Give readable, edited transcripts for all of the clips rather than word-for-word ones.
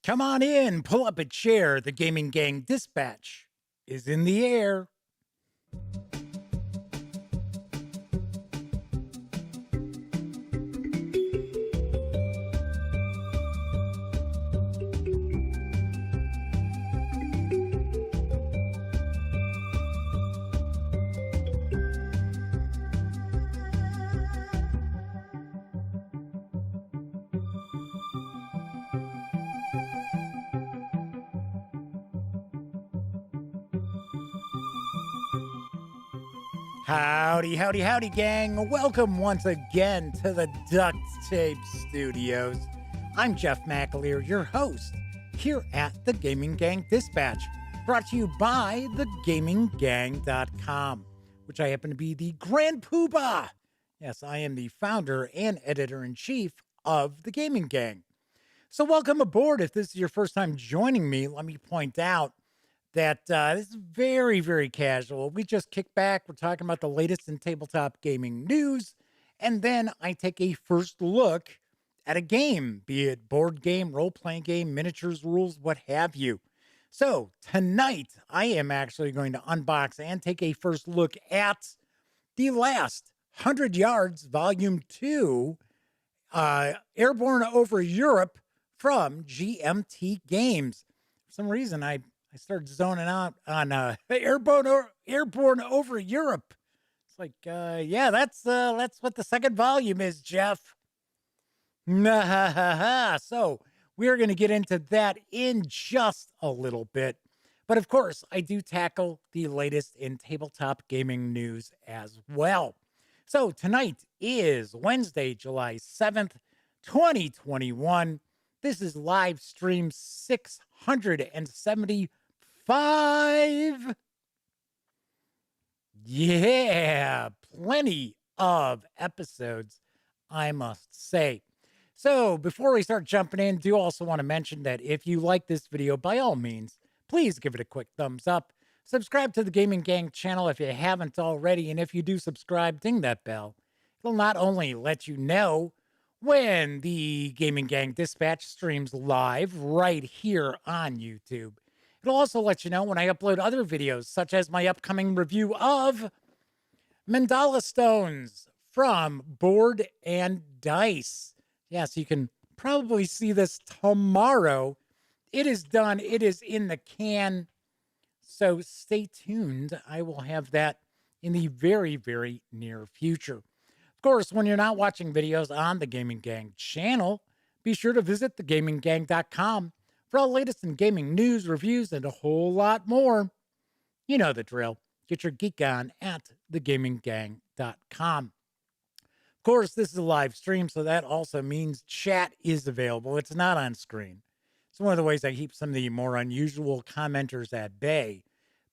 Come on in, pull up a chair. The Gaming Gang Dispatch is in the air. Howdy, howdy, howdy, gang. Welcome once again to the Duct Tape Studios. I'm Jeff McAleer, your host, here at the Gaming Gang Dispatch, brought to you by thegaminggang.com, which I happen to be the Grand Poobah. Yes, I am the founder and editor-in-chief of the Gaming Gang. So welcome aboard. If this is your first time joining me, let me point out that this is very, very casual. We just kick back. We're talking about the latest in tabletop gaming news. And then I take a first look at a game, be it board game, role-playing game, miniatures, rules, what have you. So tonight, I am actually going to unbox and take a first look at the last 100 Yards, Volume 2, Airborne Over Europe from GMT Games. For some reason, I started zoning out on Airborne Over Europe. It's like, yeah, that's what the second volume is, Jeff. So we're going to get into that in just a little bit. But of course, I do tackle the latest in tabletop gaming news as well. So tonight is Wednesday, July 7th, 2021. This is live stream 675. Yeah, plenty of episodes, I must say. So before we start jumping in, do also want to mention that if you like this video, by all means, please give it a quick thumbs up. Subscribe to the Gaming Gang channel if you haven't already. And if you do subscribe, ding that bell. It'll not only let you know when the Gaming Gang Dispatch streams live right here on YouTube. It'll also let you know when I upload other videos, such as my upcoming review of Mandala Stones from Board and Dice. Yeah, so you can probably see this tomorrow. It is done. It is in the can. So stay tuned. I will have that in the very, very near future. Of course, when you're not watching videos on the Gaming Gang channel, be sure to visit thegaminggang.com for all the latest in gaming news, reviews, and a whole lot more. You know the drill. Get your geek on at thegaminggang.com. Of course, this is a live stream, so that also means chat is available. It's not on screen. It's one of the ways I keep some of the more unusual commenters at bay.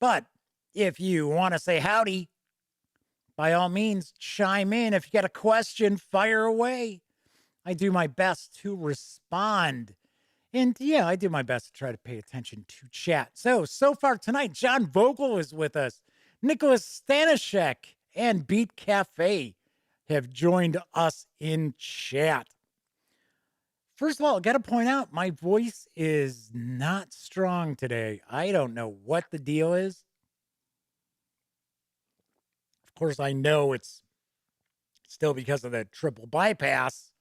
But if you want to say howdy, by all means, chime in. If you got a question, fire away. I do my best to respond. And yeah, I do my best to try to pay attention to chat. So far tonight, John Vogel is with us. Nicholas Stanishek and Beat Cafe have joined us in chat. First of all, I got to point out, my voice is not strong today. I don't know what the deal is. Of course, I know it's still because of the triple bypass.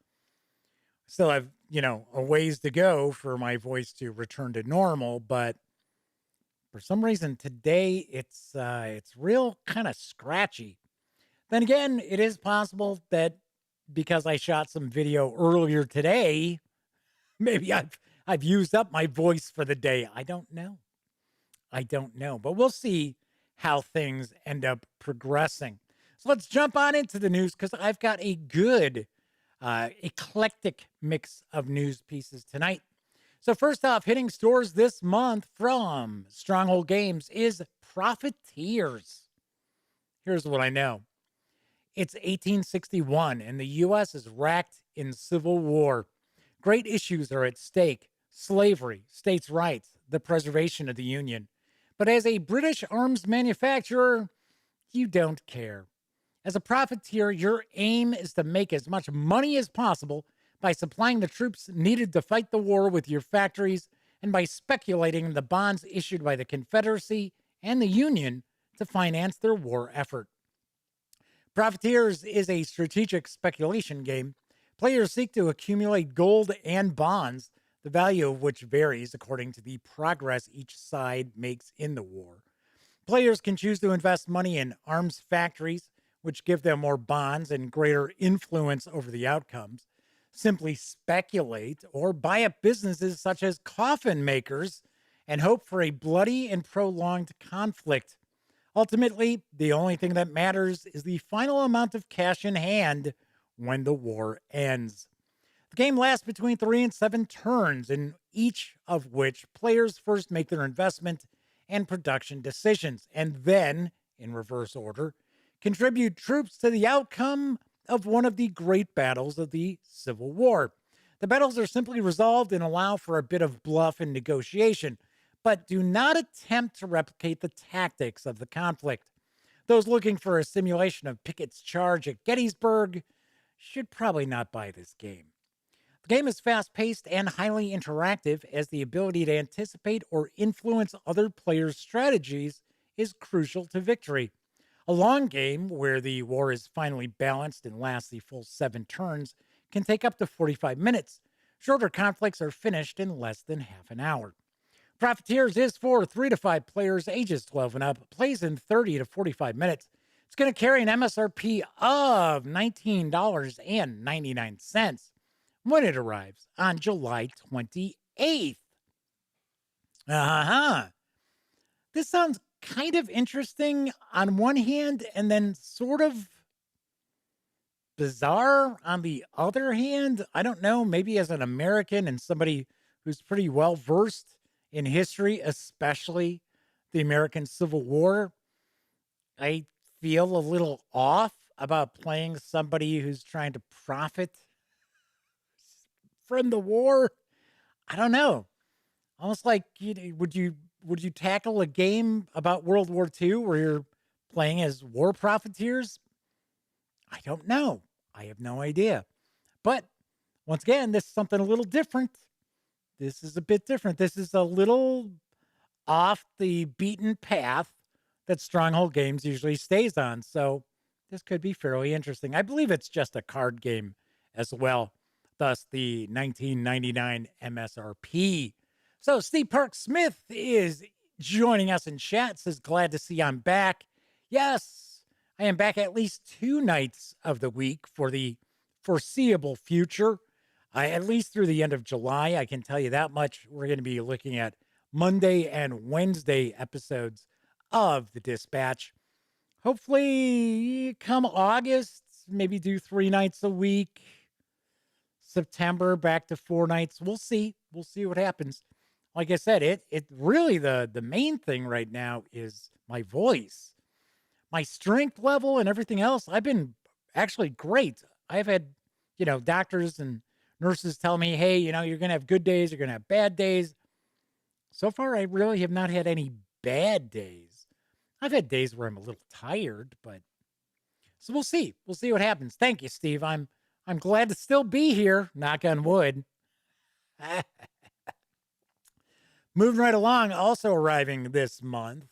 Still have, a ways to go for my voice to return to normal, but for some reason today it's real kind of scratchy. Then again, it is possible that because I shot some video earlier today, maybe I've used up my voice for the day. I don't know, but we'll see how things end up progressing. So let's jump on into the news because I've got a good eclectic mix of news pieces tonight. So first off, hitting stores this month from Stronghold Games is Profiteers. Here's what I know. It's 1861 and the U.S. is racked in civil war. Great issues are at stake: slavery, states' rights, the preservation of the Union. But as a British arms manufacturer, you don't care. As a profiteer, your aim is to make as much money as possible by supplying the troops needed to fight the war with your factories and by speculating in the bonds issued by the Confederacy and the Union to finance their war effort. Profiteers is a strategic speculation game. Players seek to accumulate gold and bonds, the value of which varies according to the progress each side makes in the war. Players can choose to invest money in arms factories, which give them more bonds and greater influence over the outcomes, simply speculate, or buy up businesses such as coffin makers and hope for a bloody and prolonged conflict. Ultimately, the only thing that matters is the final amount of cash in hand when the war ends. The game lasts between 3 and 7 turns, in each of which players first make their investment and production decisions, and then, in reverse order, contribute troops to the outcome of one of the great battles of the Civil War. The battles are simply resolved and allow for a bit of bluff and negotiation, but do not attempt to replicate the tactics of the conflict. Those looking for a simulation of Pickett's charge at Gettysburg should probably not buy this game. The game is fast-paced and highly interactive, as the ability to anticipate or influence other players' strategies is crucial to victory. A long game, where the war is finally balanced and lasts the full 7 turns, can take up to 45 minutes. Shorter conflicts are finished in less than half an hour. Profiteers is for 3 to 5 players, ages 12 and up, plays in 30 to 45 minutes. It's going to carry an MSRP of $19.99 when it arrives on July 28th. This sounds kind of interesting on one hand, and then sort of bizarre on the other hand. I don't know, maybe as an American and somebody who's pretty well versed in history, especially the American Civil War, I feel a little off about playing somebody who's trying to profit from the war. I don't know. Almost like, would you tackle a game about World War II where you're playing as war profiteers? I don't know. I have no idea. But once again, this is something a little different. This is a bit different. This is a little off the beaten path that Stronghold Games usually stays on. So this could be fairly interesting. I believe it's just a card game as well. Thus the $19.99 MSRP. So Steve Park Smith is joining us in chat. Says, glad to see I'm back. Yes, I am back at least 2 nights of the week for the foreseeable future. At least through the end of July, I can tell you that much. We're going to be looking at Monday and Wednesday episodes of The Dispatch. Hopefully, come August, maybe do 3 nights a week. September, back to 4 nights. We'll see. We'll see what happens. Like I said, it really, the main thing right now is my voice. My strength level and everything else, I've been actually great. I've had, doctors and nurses tell me, hey, you're going to have good days, you're going to have bad days. So far, I really have not had any bad days. I've had days where I'm a little tired, but so we'll see. We'll see what happens. Thank you, Steve. I'm glad to still be here. Knock on wood. Moving right along, also arriving this month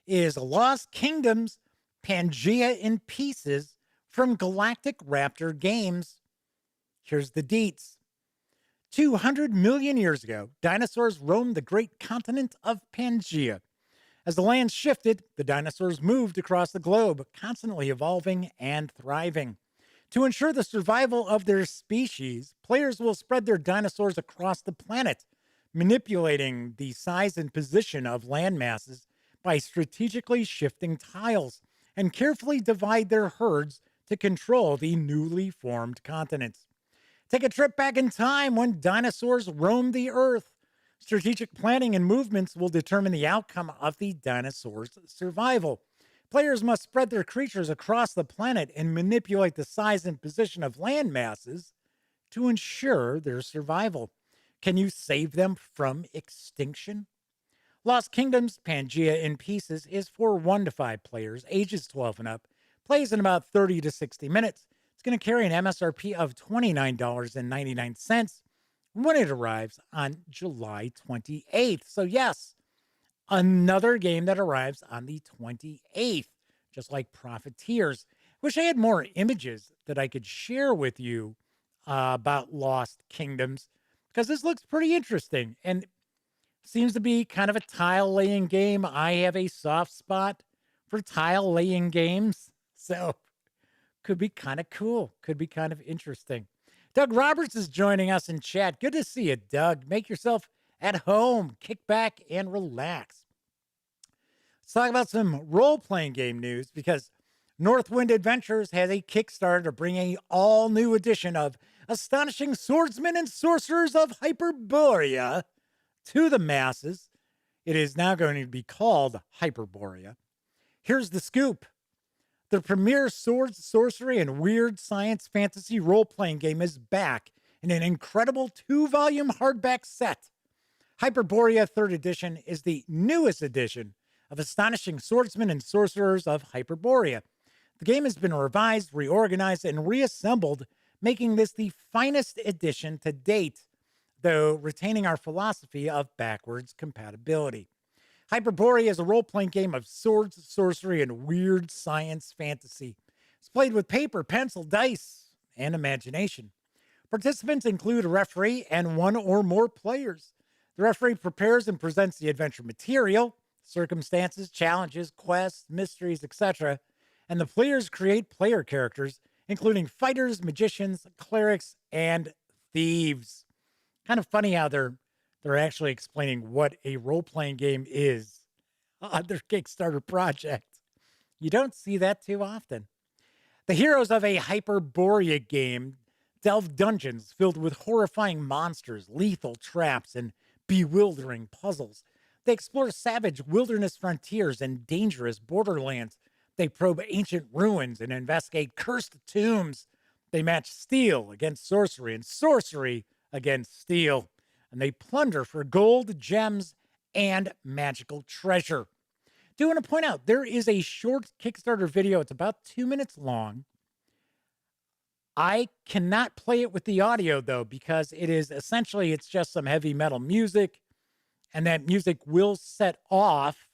is Lost Kingdoms Pangea in Pieces from Galactic Raptor Games. Here's the deets. 200 million years ago, dinosaurs roamed the great continent of Pangea. As the land shifted, the dinosaurs moved across the globe, constantly evolving and thriving. To ensure the survival of their species, players will spread their dinosaurs across the planet, manipulating the size and position of land masses by strategically shifting tiles, and carefully divide their herds to control the newly formed continents. Take a trip back in time when dinosaurs roamed the earth. Strategic planning and movements will determine the outcome of the dinosaurs' survival. Players must spread their creatures across the planet and manipulate the size and position of land masses to ensure their survival. Can you save them from extinction? Lost Kingdoms Pangea in Pieces is for 1 to 5 players, ages 12 and up, plays in about 30 to 60 minutes. It's going to carry an MSRP of $29.99 when it arrives on July 28th. So, yes, another game that arrives on the 28th, just like Profiteers. Wish I had more images that I could share with you about Lost Kingdoms, because this looks pretty interesting and seems to be kind of a tile laying game. I have a soft spot for tile laying games, so could be kind of cool, could be kind of interesting. Doug Roberts is joining us in chat. Good to see you, Doug. Make yourself at home, kick back and relax. Let's talk about some role-playing game news, because Northwind Adventures has a Kickstarter to bring a all-new edition of Astonishing Swordsmen and Sorcerers of Hyperborea to the masses. It is now going to be called Hyperborea. Here's the scoop. The premier swords, sorcery, and weird science fantasy role-playing game is back in an incredible 2-volume hardback set. Hyperborea 3rd Edition is the newest edition of Astonishing Swordsmen and Sorcerers of Hyperborea. The game has been revised, reorganized, and reassembled, making this the finest edition to date, though retaining our philosophy of backwards compatibility. Hyperborea is a role-playing game of swords, sorcery, and weird science fantasy. It's played with paper, pencil, dice, and imagination. Participants include a referee and one or more players. The referee prepares and presents the adventure material, circumstances, challenges, quests, mysteries, etc., and the players create player characters, including fighters, magicians, clerics, and thieves. Kind of funny how they're actually explaining what a role-playing game is on their Kickstarter project. You don't see that too often. The heroes of a Hyperborea game delve dungeons filled with horrifying monsters, lethal traps, and bewildering puzzles. They explore savage wilderness frontiers and dangerous borderlands. They probe ancient ruins and investigate cursed tombs. They match steel against sorcery and sorcery against steel. And they plunder for gold, gems, and magical treasure. Do want to point out, there is a short Kickstarter video. It's about 2 minutes long. I cannot play it with the audio, though, because it is essentially, it's just some heavy metal music, and that music will set off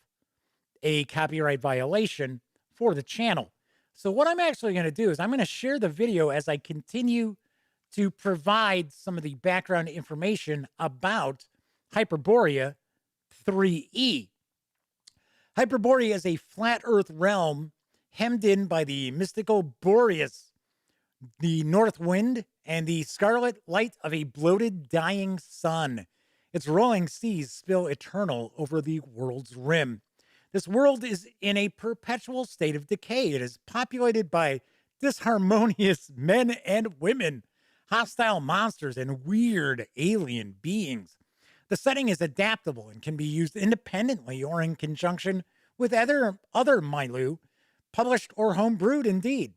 a copyright violation for the channel. So what I'm actually going to do is I'm going to share the video as I continue to provide some of the background information about Hyperborea 3E. Hyperborea is a flat earth realm hemmed in by the mystical Boreas, the north wind, and the scarlet light of a bloated, dying sun. Its rolling seas spill eternal over the world's rim. This world is in a perpetual state of decay. It is populated by disharmonious men and women, hostile monsters, and weird alien beings. The setting is adaptable and can be used independently or in conjunction with other Milu, published or homebrewed indeed.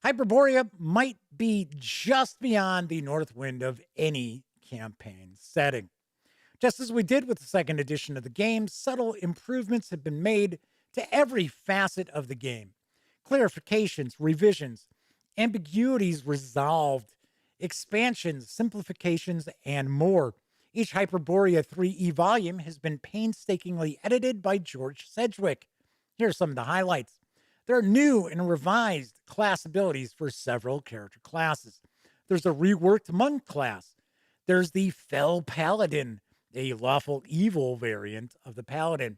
Hyperborea might be just beyond the north wind of any campaign setting. Just as we did with the 2nd edition of the game, subtle improvements have been made to every facet of the game. Clarifications, revisions, ambiguities resolved, expansions, simplifications, and more. Each Hyperborea 3E volume has been painstakingly edited by George Sedgwick. Here are some of the highlights. There are new and revised class abilities for several character classes. There's a reworked monk class. There's the Fell Paladin, a lawful evil variant of the Paladin.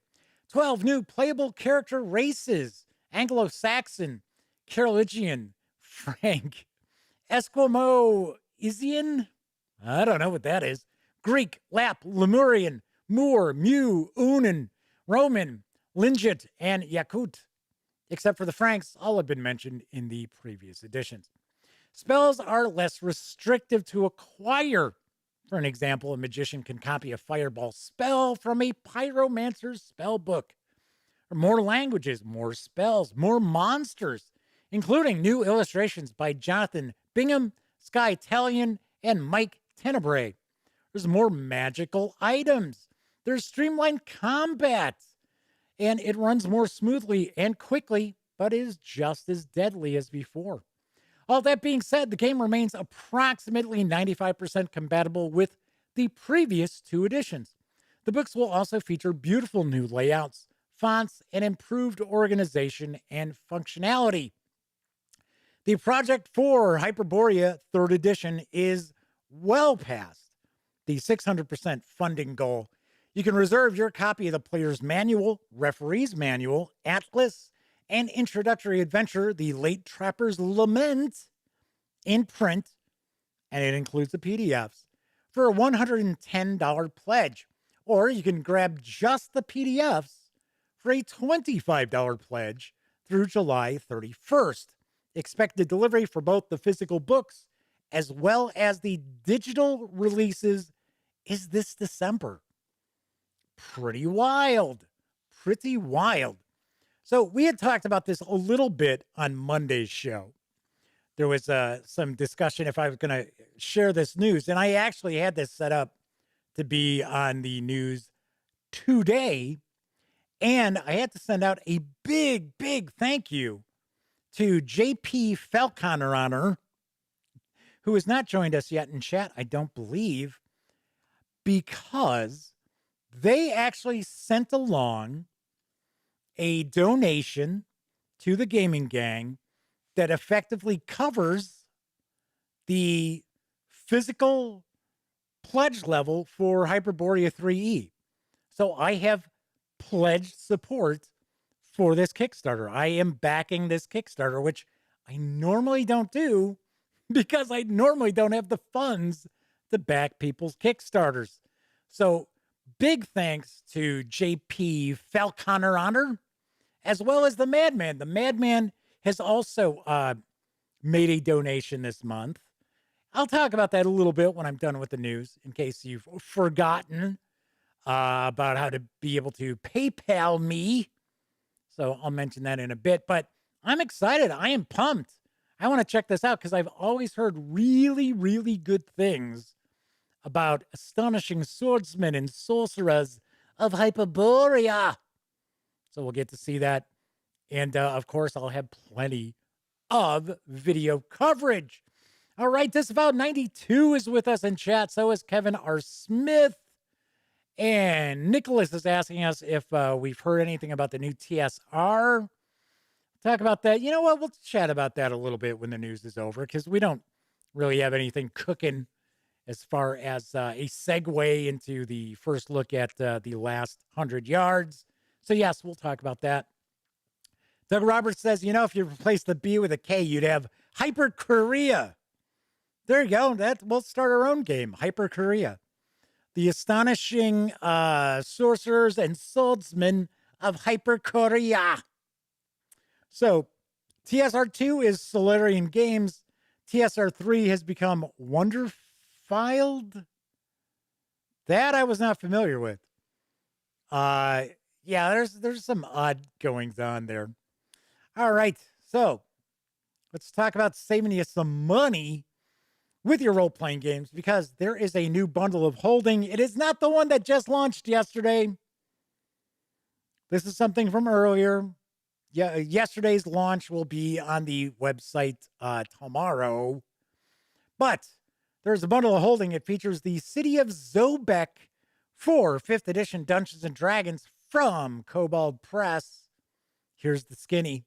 12 new playable character races: Anglo-Saxon, Carolingian, Frank, Eskimo-Isian, I don't know what that is, Greek, Lap, Lemurian, Moor, Mew, Unan, Roman, Lingit, and Yakut. Except for the Franks, all have been mentioned in the previous editions. Spells are less restrictive to acquire. For an example, a magician can copy a fireball spell from a pyromancer's spell book. More languages, more spells, more monsters, including new illustrations by Jonathan Bingham, Sky Talion, and Mike Tenebrae. There's more magical items. There's streamlined combat, and it runs more smoothly and quickly, but is just as deadly as before. All that being said, the game remains approximately 95% compatible with the previous 2 editions. The books will also feature beautiful new layouts, fonts, and improved organization and functionality. The project for Hyperborea 3rd edition is well past the 600% funding goal. You can reserve your copy of the Player's Manual, Referee's Manual, Atlas, and Introductory Adventure, The Late Trapper's Lament, in print, and it includes the PDFs, for a $110 pledge. Or you can grab just the PDFs for a $25 pledge through July 31st. Expected delivery for both the physical books as well as the digital releases is this December. Pretty wild. Pretty wild. So we had talked about this a little bit on Monday's show. There was some discussion if I was going to share this news, and I actually had this set up to be on the news today, and I had to send out a big thank you to JP Falconer, who has not joined us yet in chat, I don't believe, because they actually sent along a donation to the Gaming Gang that effectively covers the physical pledge level for Hyperborea 3E. So I have pledged support for this Kickstarter. I am backing this Kickstarter, which I normally don't do because I normally don't have the funds to back people's Kickstarters. So big thanks to JP Falconer, as well as the Madman. The Madman has also made a donation this month. I'll talk about that a little bit when I'm done with the news, in case you've forgotten about how to be able to PayPal me. So I'll mention that in a bit, but I'm excited. I am pumped. I want to check this out because I've always heard really good things about astonishing swordsmen and sorcerers of Hyperborea. So we'll get to see that. And of course, I'll have plenty of video coverage. All right, Disavow92 is with us in chat. So is Kevin R. Smith. And Nicholas is asking us if we've heard anything about the new TSR. Talk about that. You know what? We'll chat about that a little bit when the news is over, because we don't really have anything cooking as far as a segue into the first look at the last 100 yards. So yes, we'll talk about that. Doug Roberts says, you know, if you replace the B with a K, you'd have Hyper Korea. There you go. We'll start our own game, Hyper Korea. The astonishing sorcerers and swordsmen of Hyper Korea. So, TSR 2 is Solarian Games. TSR 3 has become Wonderfiled. That I was not familiar with. Yeah, there's some odd goings on there. All right, so let's talk about saving you some money with your role-playing games, because there is a new bundle of holding. It is not the one that just launched yesterday. This is something from earlier. Yeah, yesterday's launch will be on the website tomorrow. But there's a bundle of holding. It features the City of Zobek for 5th edition Dungeons & Dragons from Kobold Press. Here's the skinny.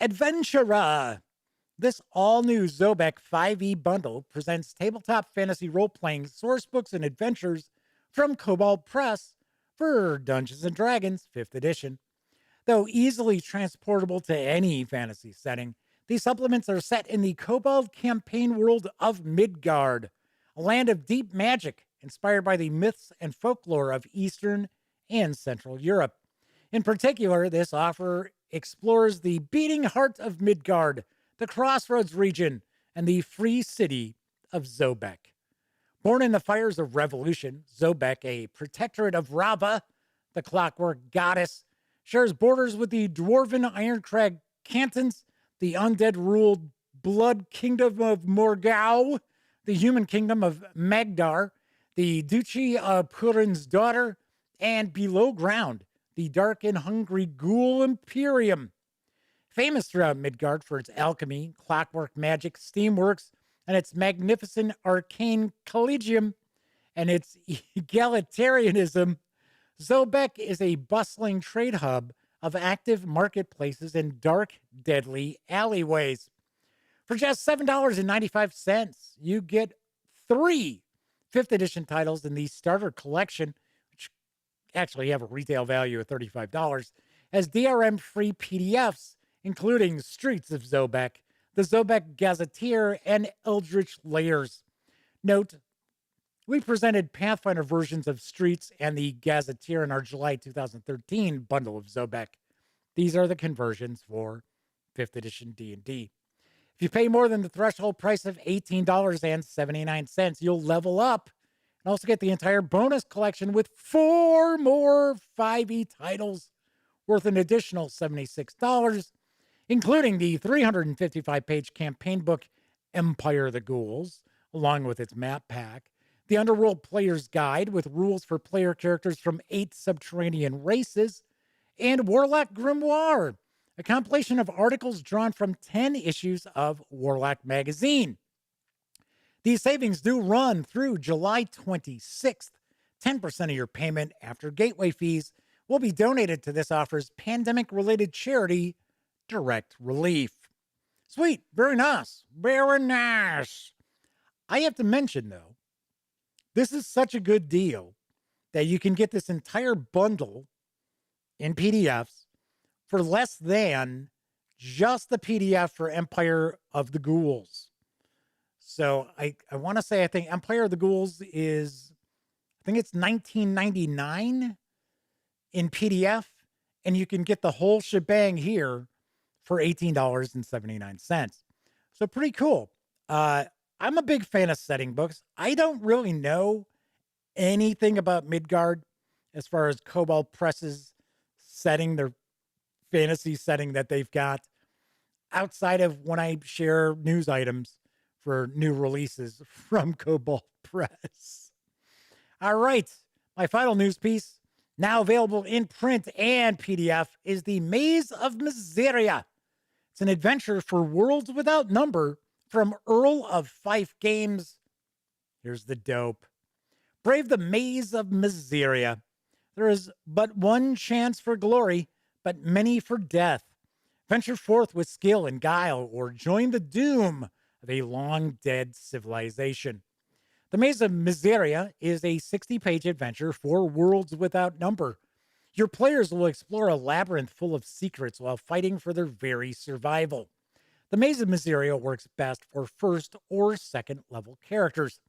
Adventura. This all-new Zobek 5e bundle presents tabletop fantasy role-playing source books and adventures from Kobold Press for Dungeons & Dragons 5th edition. Though easily transportable to any fantasy setting, these supplements are set in the Kobold campaign world of Midgard, a land of deep magic inspired by the myths and folklore of Eastern and Central Europe. In particular, this offer explores the beating heart of Midgard, the Crossroads region, and the free city of Zobek. Born in the fires of revolution, Zobek, a protectorate of Rava, the clockwork goddess, shares borders with the dwarven Ironcrag cantons, the undead-ruled blood kingdom of Morgau, the human kingdom of Magdar, the Duchy of Purin's daughter, and below ground, the dark and hungry Ghoul Imperium. Famous throughout Midgard for its alchemy, clockwork magic, steamworks, and its magnificent arcane collegium, and its egalitarianism, Zobek is a bustling trade hub of active marketplaces and dark, deadly alleyways. For just $7.95, you get three 5th edition titles in the starter collection, which actually have a retail value of $35, as DRM free PDFs, including Streets of Zobek, the Zobek Gazetteer, and Eldritch Layers. Note, we presented Pathfinder versions of Streets and the Gazetteer in our July 2013 bundle of Zobek. These are the conversions for 5th edition D&D. If you pay more than the threshold price of $18.79, you'll level up and also get the entire bonus collection with 4 more 5e titles worth an additional $76, including the 355-page campaign book Empire of the Ghouls, along with its map pack, the Underworld Player's Guide with rules for player characters from 8 subterranean races, and Warlock Grimoire, a compilation of articles drawn from 10 issues of Warlock magazine. These savings do run through July 26th. 10% of your payment after gateway fees will be donated to this offer's pandemic-related charity, Direct Relief. Sweet. Very nice. Very nice. I have to mention, though, this is such a good deal that you can get this entire bundle in PDFs for less than just the PDF for Empire of the Ghouls. So I want to say, I think Empire of the Ghouls is, I think it's $19.99 in PDF, and you can get the whole shebang here for $18.79. So pretty cool. I'm a big fan of setting books. I don't really know anything about Midgard as far as Kobold Press's setting, their fantasy setting that they've got, outside of when I share news items for new releases from Kobold Press. All right, my final news piece, now available in print and PDF, is The Maze of Miseria. It's an adventure for worlds without number from Earl of Fife Games. Here's the dope. Brave the Maze of Miseria. There is but one chance for glory, but many for death. Venture forth with skill and guile, or join the doom of a long-dead civilization. The Maze of Miseria is a 60-page adventure for worlds without number. Your players will explore a labyrinth full of secrets while fighting for their very survival. The Maze of Miseria works best for first or second level characters.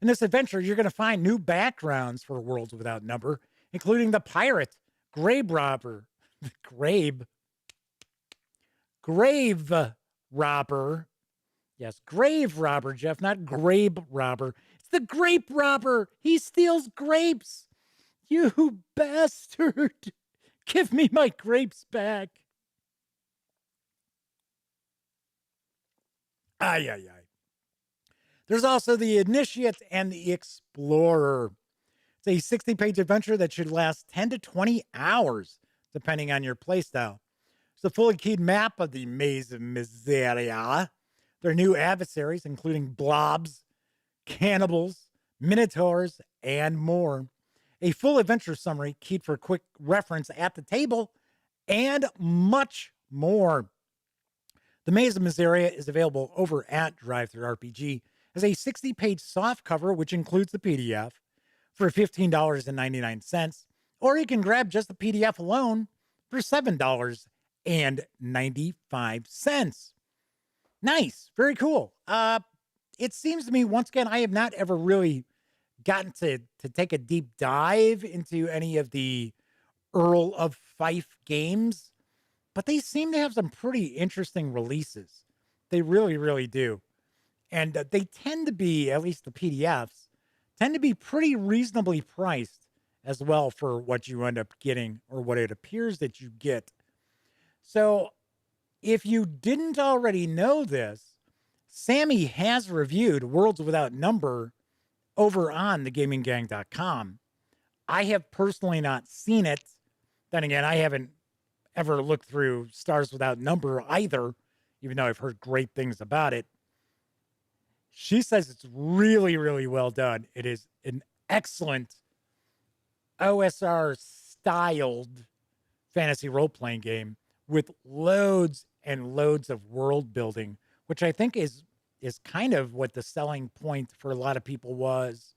In this adventure, you're going to find new backgrounds for worlds without number, including the pirate, grave robber, grave robber. Yes, grave robber, Jeff, not grape robber. It's the grape robber. He steals grapes. You bastard. Give me my grapes back. Ay, ay, ay. There's also the Initiate and the Explorer. It's a 60-page adventure that should last 10 to 20 hours, depending on your playstyle. It's a fully keyed map of the Maze of Miseria. There are new adversaries, including blobs, cannibals, minotaurs, and more. A full adventure summary keyed for quick reference at the table, and much more. The Maze of Miseria is available over at DriveThruRPG as a 60-page softcover, which includes the PDF, for $15.99, or you can grab just the PDF alone for $7.95. Nice. Very cool. It seems to me, once again, I have not ever really gotten to take a deep dive into any of the Earl of Fife games, but they seem to have some pretty interesting releases. They really, really do. And they tend to be, at least the PDFs, tend to be pretty reasonably priced as well for what you end up getting, or what it appears that you get. So if you didn't already know this, Sammy has reviewed Worlds Without Number over on thegaminggang.com. I have personally not seen it. Then again, I haven't ever looked through Stars Without Number either, even though I've heard great things about it. She says it's really, really well done. It is an excellent OSR styled fantasy role playing game with loads and loads of world building, which I think is kind of what the selling point for a lot of people was,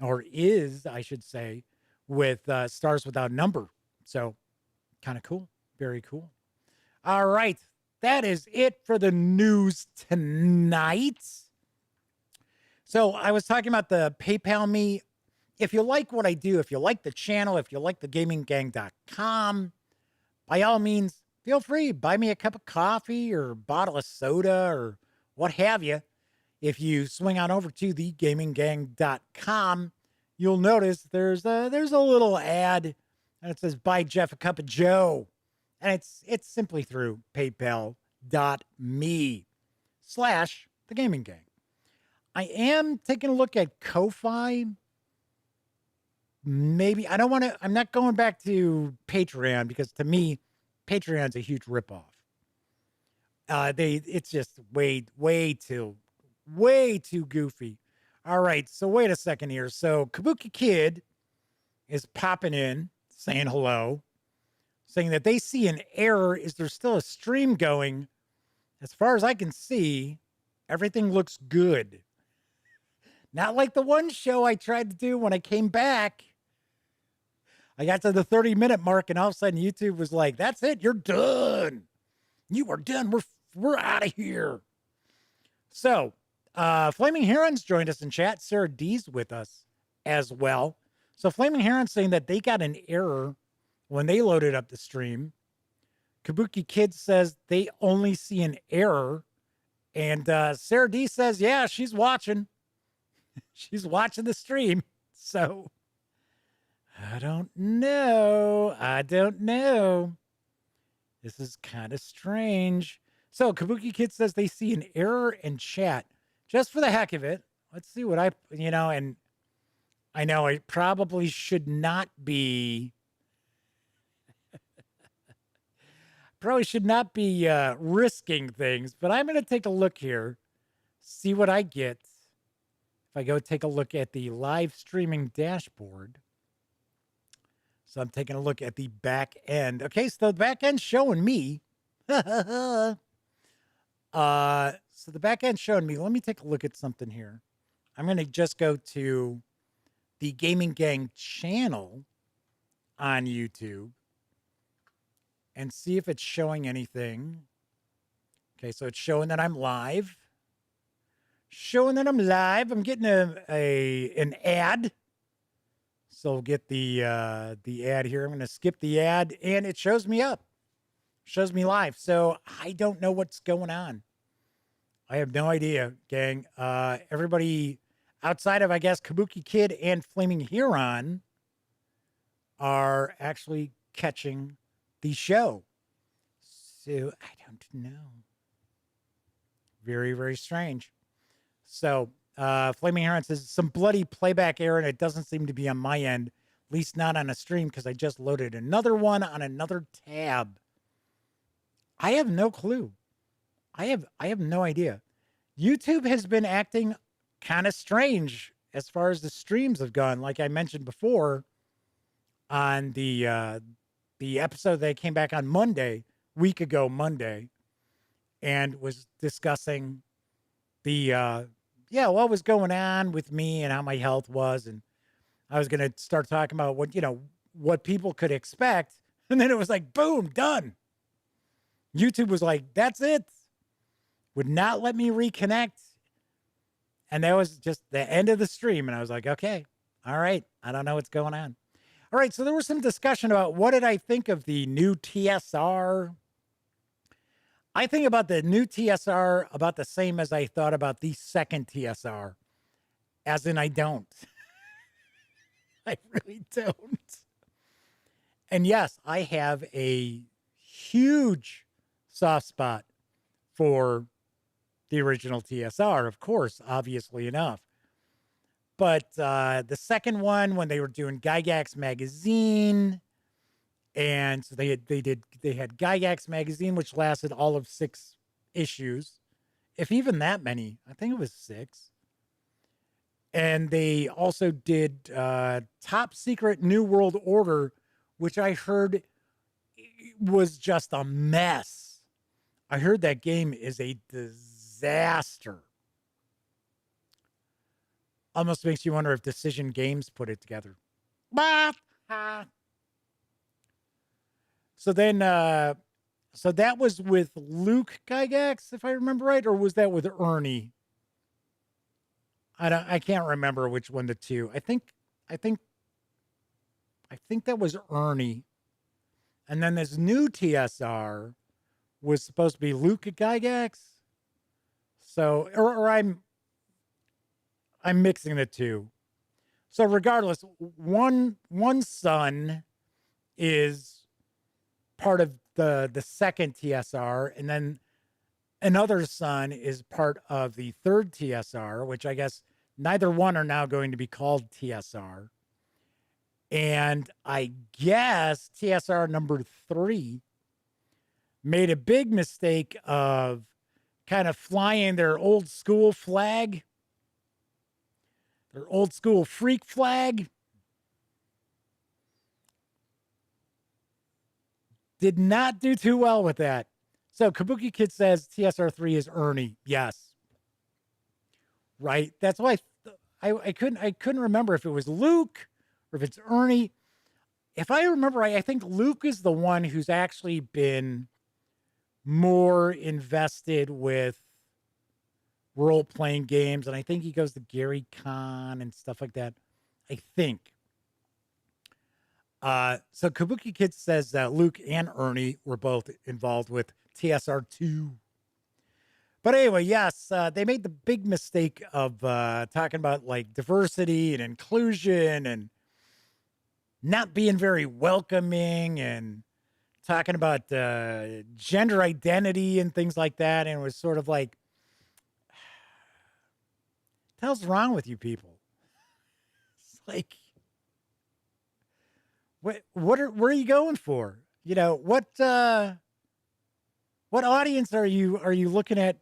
or is, I should say, with Stars Without Number. So kind of cool. Very cool. All right. That is it for the news tonight. So I was talking about the PayPal me. If you like what I do, if you like the channel, if you like the gaminggang.com, by all means, feel free. Buy me a cup of coffee or a bottle of soda or what have you. If you swing on over to thegaminggang.com, you'll notice there's a little ad and it says buy Jeff a cup of Joe. And it's simply through paypal.me/thegaminggang. I am taking a look at Ko-Fi. Maybe I'm not going back to Patreon because to me, Patreon's a huge ripoff. It's just way too goofy. All right, so wait a second here. So Kabuki Kid is popping in, saying hello, saying that they see an error. Is there still a stream going? As far as I can see, everything looks good. Not like the one show I tried to do when I came back. I got to the 30-minute mark, and all of a sudden YouTube was like, that's it, you're done. You are done. We're out of here. So, Flaming Heron's joined us in chat. Sarah D's with us as well. So Flaming Heron's saying that they got an error when they loaded up the stream. Kabuki Kid says they only see an error. And Sarah D says, yeah, she's watching. She's watching the stream. So I don't know. This is kind of strange. So Kabuki Kid says they see an error in chat. Just for the heck of it, let's see what and I know I probably should not be risking things, but I'm going to take a look here, see what I get. If I go take a look at the live streaming dashboard. So I'm taking a look at the back end. Okay, so the back end's showing me. So the back end's showing me. Let me take a look at something here. I'm going to just go to the Gaming Gang channel on YouTube and see if it's showing anything. Okay, so it's showing that I'm live. I'm getting an ad. So get the ad here. I'm going to skip the ad, and it shows me up. Shows me live. So I don't know what's going on. I have no idea, gang. Everybody outside of, I guess, Kabuki Kid and Flaming Heron are actually catching the show. So I don't know. Very, very strange. So Flaming Heron says some bloody playback error, and it doesn't seem to be on my end, at least not on a stream, because I just loaded another one on another tab. I have no clue. I have no idea. YouTube has been acting kind of strange as far as the streams have gone. Like I mentioned before, on the episode that came back on Monday, week ago Monday, and was discussing the what was going on with me and how my health was, and I was going to start talking about what people could expect, and then it was like boom, done. YouTube was like, that's it. Would not let me reconnect. And that was just the end of the stream. And I was like, okay, all right. I don't know what's going on. All right. So there was some discussion about what did I think of the new TSR. I think about the new TSR about the same as I thought about the second TSR. As in, I don't. I really don't. And yes, I have a huge soft spot for the original TSR, of course, obviously enough. But the second one, when they were doing Gygax magazine, and so they had Gygax magazine, which lasted all of 6 issues, if even that many. I think it was 6. And they also did Top Secret New World Order, which I heard was just a mess. I heard that game is a disaster. Almost makes you wonder if Decision Games put it together. So then, so that was with Luke Gygax, if I remember right, or was that with Ernie? I can't remember which one the two. I think that was Ernie. And then this new TSR was supposed to be Luke Gygax. So, or I'm mixing the two. So regardless, one son is part of the second TSR, and then another son is part of the third TSR, which I guess neither one are now going to be called TSR. And I guess TSR number 3 made a big mistake of kind of flying their old school flag, their old school freak flag. Did not do too well with that. So Kabuki Kid says TSR3 is Ernie. Yes. Right. That's why I couldn't remember if it was Luke or if it's Ernie. If I remember right, I think Luke is the one who's actually been more invested with role-playing games, and I think he goes to Gary Con and stuff like that. I think. So Kabuki Kid says that Luke and Ernie were both involved with TSR2. But anyway, yes, they made the big mistake of talking about like diversity and inclusion and not being very welcoming and talking about gender identity and things like that. And it was sort of like, what the hell's wrong with you people? It's like, where are you going for? You know, what audience are you looking at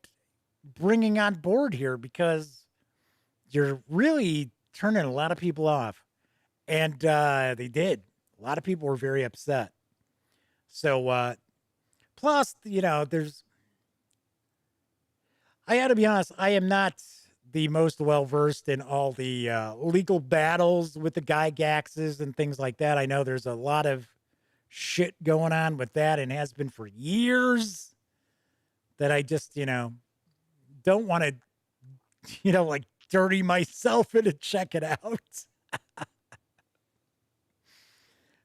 bringing on board here? Because you're really turning a lot of people off. And they did. A lot of people were very upset. So plus, you know, I got to be honest, I am not the most well versed in all the legal battles with the Gygaxes and things like that. I know there's a lot of shit going on with that and has been for years that I just, you know, don't want to, you know, like dirty myself into check it out.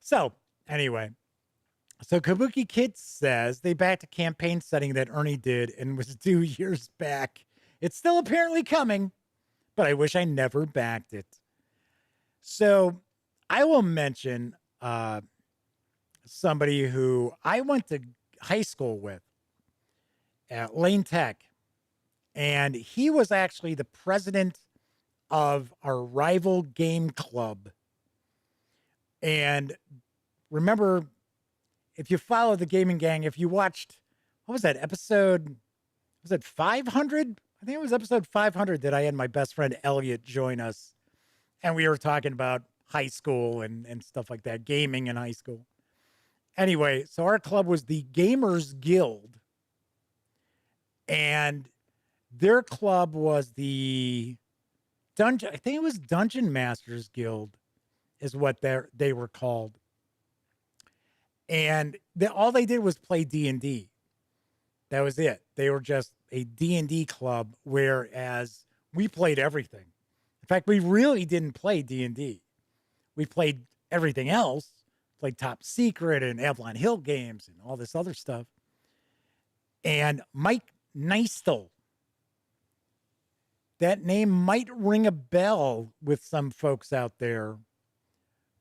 So anyway, so Kabuki Kid says they backed a campaign setting that Ernie did and was due years back. It's still apparently coming, but I wish I never backed it. So I will mention somebody who I went to high school with at Lane Tech, and he was actually the president of our rival game club. And remember, if you follow the gaming gang, if you watched, what was that episode? Was it 500? I think it was episode 500 that I had my best friend Elliot join us. And we were talking about high school and stuff like that, gaming in high school. Anyway, so our club was the Gamers Guild. And their club was the Dungeon, I think it was Dungeon Masters Guild is what they were called. And all they did was play D&D. That was it. They were just a D&D club, whereas we played everything. In fact, we really didn't play D&D. We played everything else, played Top Secret and Avalon Hill games and all this other stuff. And Mike Neistel, that name might ring a bell with some folks out there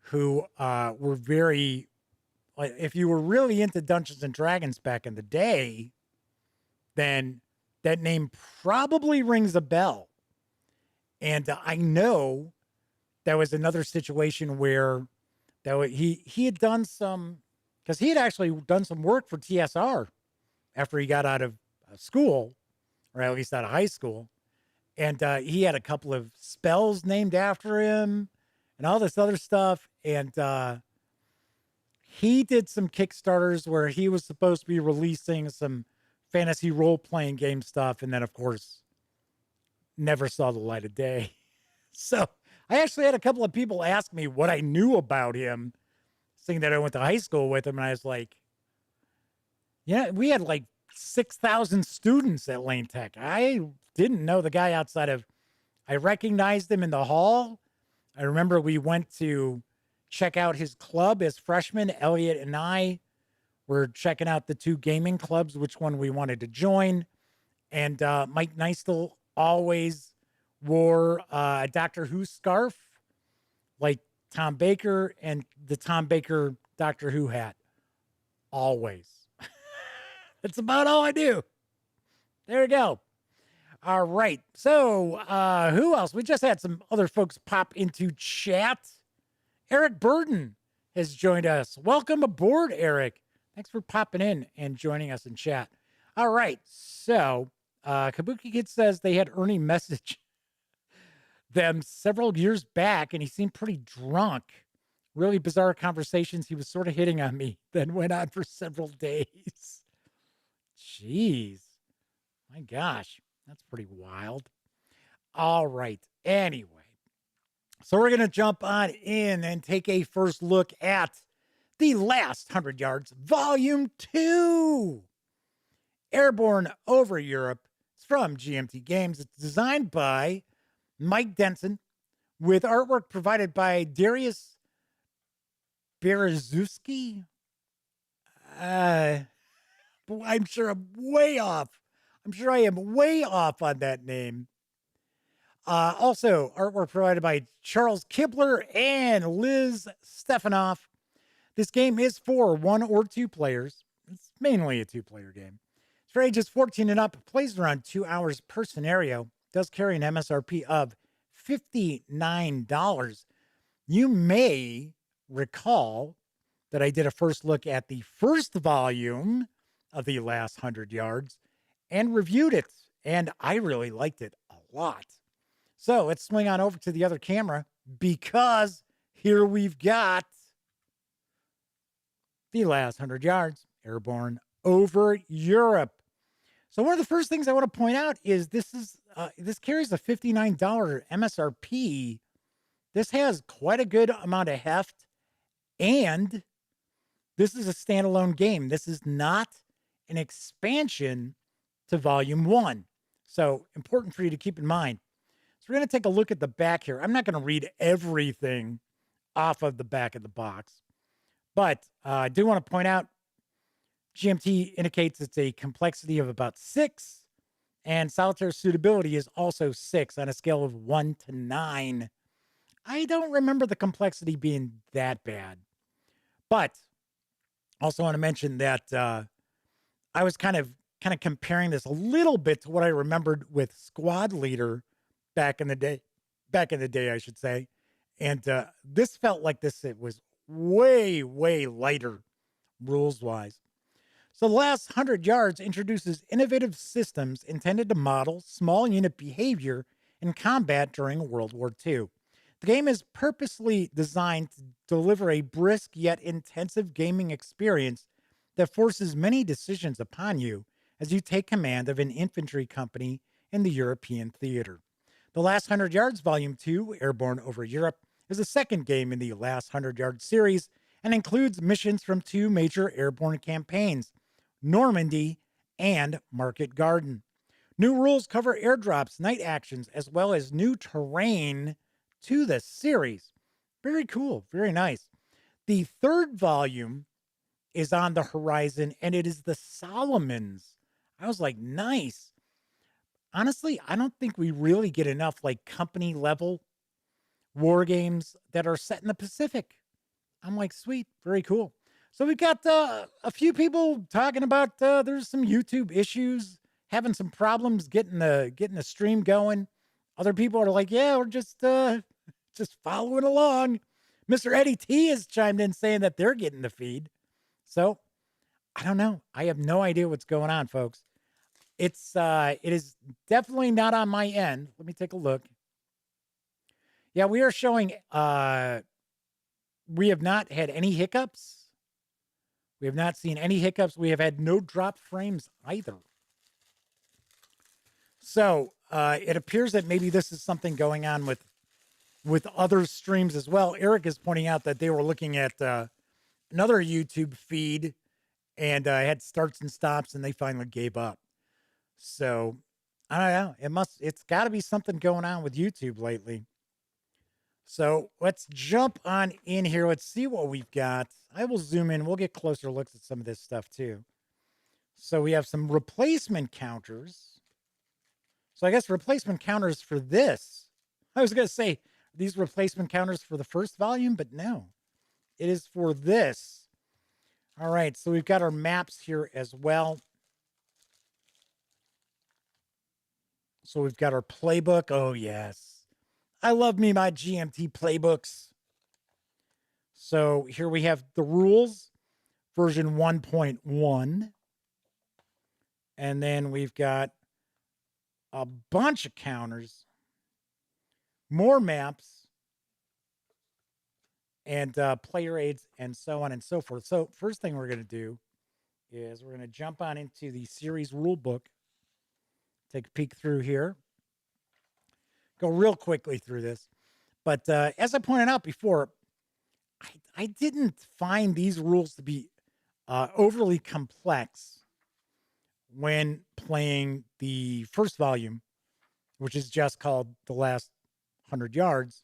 who were very, if you were really into Dungeons and Dragons back in the day, then that name probably rings a bell. And I know that was another situation where he had done some, because he had actually done some work for TSR after he got out of school, or at least out of high school. And he had a couple of spells named after him and all this other stuff. And he did some Kickstarters where he was supposed to be releasing some fantasy role-playing game stuff. And then, of course, never saw the light of day. So I actually had a couple of people ask me what I knew about him, saying that I went to high school with him. And I was like, yeah, we had like 6,000 students at Lane Tech. I didn't know the guy outside of, I recognized him in the hall. I remember we went to check out his club as freshmen. Elliot and I were checking out the two gaming clubs, which one we wanted to join. And Mike Neistel always wore a Doctor Who scarf, like Tom Baker, and the Tom Baker Doctor Who hat. Always. That's about all I do. There we go. All right. So who else? We just had some other folks pop into chat. Eric Burden has joined us. Welcome aboard, Eric. Thanks for popping in and joining us in chat. All right. So Kabuki Kid says they had Ernie message them several years back, and he seemed pretty drunk. Really bizarre conversations. He was sort of hitting on me, then went on for several days. Jeez. My gosh. That's pretty wild. All right. Anyway. So we're going to jump on in and take a first look at The Last 100 Yards, Volume 2. Airborne Over Europe. It's from GMT Games. It's designed by Mike Denson with artwork provided by Darius Berezewski. I'm sure I'm way off. I'm sure I am way off on that name. Also, artwork provided by Charles Kibler and Liz Stefanoff. This game is for 1 or 2 players. It's mainly a 2-player game. It's for ages 14 and up. Plays around 2 hours per scenario. Does carry an MSRP of $59. You may recall that I did a first look at the first volume of The Last 100 Yards and reviewed it, and I really liked it a lot. So let's swing on over to the other camera, because here we've got The Last 100 Yards, Airborne Over Europe. So one of the first things I want to point out is this carries a $59 MSRP. This has quite a good amount of heft, and this is a standalone game. This is not an expansion to Volume 1. So important for you to keep in mind. So we're going to take a look at the back here. I'm not going to read everything off of the back of the box, but I do want to point out GMT indicates it's a complexity of about 6, and solitaire suitability is also 6 on a scale of 1 to 9. I don't remember the complexity being that bad, but also want to mention that I was kind of comparing this a little bit to what I remembered with Squad Leader back in the day, I should say. And this felt like it was way, way lighter rules-wise. So The Last 100 Yards introduces innovative systems intended to model small unit behavior in combat during World War II. The game is purposely designed to deliver a brisk yet intensive gaming experience that forces many decisions upon you as you take command of an infantry company in the European theater. The Last 100 Yards Volume 2, Airborne Over Europe, is the second game in the Last 100 Yards series and includes missions from 2 major airborne campaigns, Normandy and Market Garden. New rules cover airdrops, night actions, as well as new terrain to the series. Very cool. Very nice. The third volume is on the horizon, and it is the Solomons. I was like, nice. Honestly, I don't think we really get enough company level war games that are set in the Pacific. I'm like, sweet, very cool. So we've got a few people talking about there's some YouTube issues, having some problems getting the stream going. Other people are like, yeah, we're just following along. Mr. Eddie T has chimed in saying that they're getting the feed. So I don't know. I have no idea what's going on, folks. It is definitely not on my end. Let me take a look. Yeah, we are showing we have not had any hiccups. We have not seen any hiccups. We have had no drop frames either. So it appears that maybe this is something going on with other streams as well. Eric is pointing out that they were looking at another YouTube feed and had starts and stops, and they finally gave up. So I don't know. It's got to be something going on with YouTube lately. So let's jump on in here. Let's see what we've got. I will zoom in. We'll get closer looks at some of this stuff too. So we have some replacement counters. So I guess replacement counters for this. I was going to say these replacement counters for the first volume, but no, it is for this. All right. So we've got our maps here as well. So we've got our playbook. Oh, yes. I love me my GMT playbooks. So here we have the rules, version 1.1. And then we've got a bunch of counters, more maps, and player aids, and so on and so forth. So first thing we're going to do is we're going to jump on into the series rule book, take a peek through here, go real quickly through this. But as I pointed out before, I didn't find these rules to be overly complex when playing the first volume, which is just called The Last 100 Yards.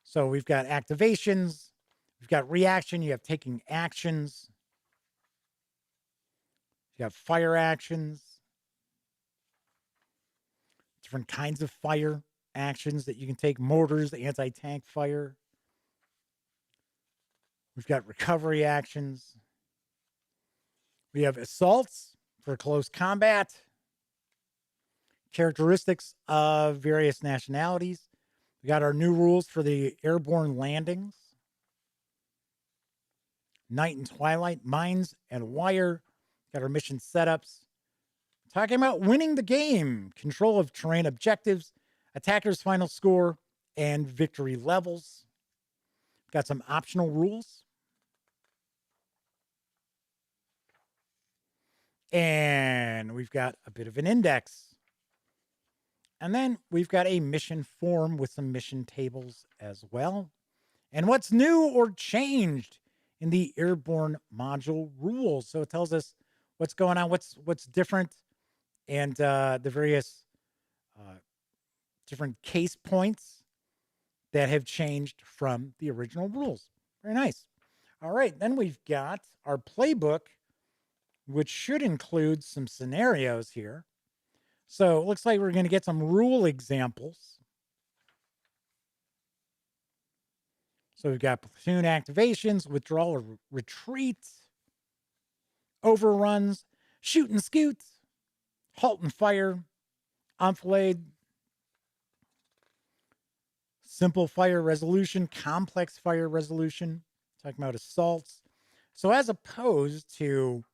So we've got activations, we've got reaction, you have taking actions, you have fire actions, different kinds of fire actions that you can take, mortars, anti-tank fire. We've got recovery actions. We have assaults for close combat, characteristics of various nationalities. We got our new rules for the airborne landings, night and twilight, mines and wire. Got our mission setups. Talking about winning the game, control of terrain objectives, attacker's final score, and victory levels. Got some optional rules. And we've got a bit of an index. And then we've got a mission form with some mission tables as well. And what's new or changed in the airborne module rules. So it tells us what's going on, what's different, and the various different case points that have changed from the original rules. Very nice. All right, then we've got our playbook, which should include some scenarios here. So it looks like we're going to get some rule examples. So we've got platoon activations, withdrawal or retreat, overruns, shoot and scoot, halt and fire, enfilade, simple fire resolution, complex fire resolution, talking about assaults. So as opposed to